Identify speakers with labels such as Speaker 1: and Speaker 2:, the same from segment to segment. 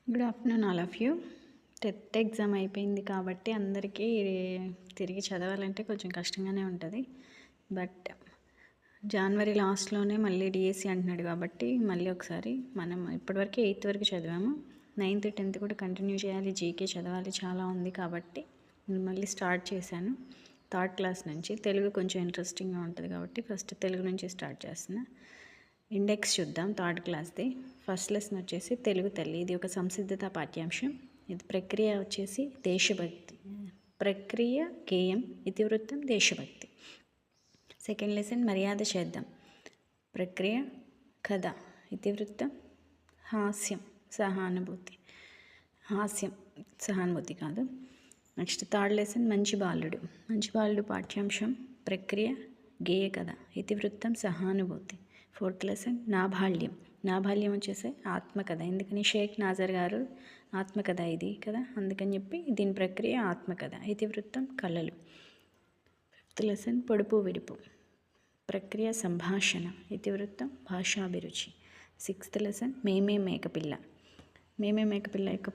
Speaker 1: Good afternoon all of you. TET exam అయిపోయింది కాబట్టి అందరికీ తిరిగి చదవాలంటే కొంచెం కష్టంగానే ఉంటుంది. బట్ జనవరి లాస్ట్లోనే మళ్ళీ డిఎస్సి అంటున్నాడు కాబట్టి మళ్ళీ ఒకసారి మనం ఇప్పటివరకు 8th వరకు చదివాము. 9th 10th కూడా కంటిన్యూ చేయాలి. జీకే చదవాలి, చాలా ఉంది కాబట్టి నేను మళ్ళీ స్టార్ట్ చేశాను. థర్డ్ క్లాస్ నుంచి తెలుగు కొంచెం ఇంట్రెస్టింగ్గా ఉంటుంది కాబట్టి ఫస్ట్ తెలుగు నుంచి స్టార్ట్ చేస్తున్నా. ఇండెక్స్ చూద్దాం. థర్డ్ క్లాస్ది ఫస్ట్ లెసన్ వచ్చేసి తెలుగు తల్లి. ఇది ఒక సంసిద్ధత పాఠ్యాంశం. ఇది ప్రక్రియ వచ్చేసి దేశభక్తి. ప్రక్రియ గేయం, ఇతివృత్తం దేశభక్తి. సెకండ్ లెసన్ మర్యాద చేద్దాం. ప్రక్రియ కథ, ఇతివృత్తం హాస్యం సహానుభూతి. హాస్యం సహానుభూతి కాదు. నెక్స్ట్ థర్డ్ లెసన్ మంచి బాలుడు. మంచి బాలుడు పాఠ్యాంశం ప్రక్రియ గేయ కథ, ఇతివృత్తం సహానుభూతి. ఫోర్త్ లెసన్ నా బాల్యం. నా బాల్యం వచ్చేసి ఆత్మకథ. ఎందుకని షేక్ నాజర్ గారు ఆత్మకథ ఇది కదా, అందుకని చెప్పి దీని ప్రక్రియ ఆత్మకథ, ఇతివృత్తం కళలు. ఫిఫ్త్ లెసన్ పొడుపు విడుపు. ప్రక్రియ సంభాషణ, ఇతివృత్తం భాషాభిరుచి. సిక్స్త్ లెసన్ మేమే మేకపిల్ల. మేమే మేకపిల్ల యొక్క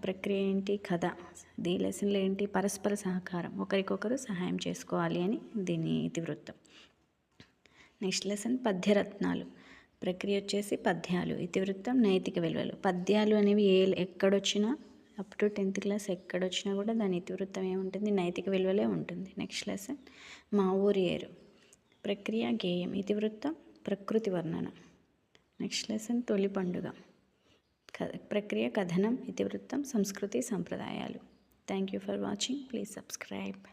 Speaker 1: ప్రక్రియ ఏంటి? కథ. ఈ లెసన్లో ఏంటి? పరస్పర సహకారం, ఒకరికొకరు సహాయం చేసుకోవాలి అని దీని ఇతివృత్తం. నెక్స్ట్ లెసన్ పద్యరత్నాలు. ప్రక్రియ వచ్చేసి పద్యాలు, ఇతివృత్తం నైతిక విలువలు. పద్యాలు అనేవి ఎక్కడొచ్చినా అప్ టు 10th క్లాస్ ఎక్కడొచ్చినా కూడా దాని ఇతివృత్తం ఏముంటుంది? నైతిక విలువలే ఉంటుంది. నెక్స్ట్ లెసన్ మా ఊరి ఏరు. ప్రక్రియ గేయం, ఇతివృత్తం ప్రకృతి వర్ణన. నెక్స్ట్ లెసన్ తొలి పండుగ. ప్రక్రియ కథనం, ఇతివృత్తం సంస్కృతి సంప్రదాయాలు. Thank you for watching. Please subscribe.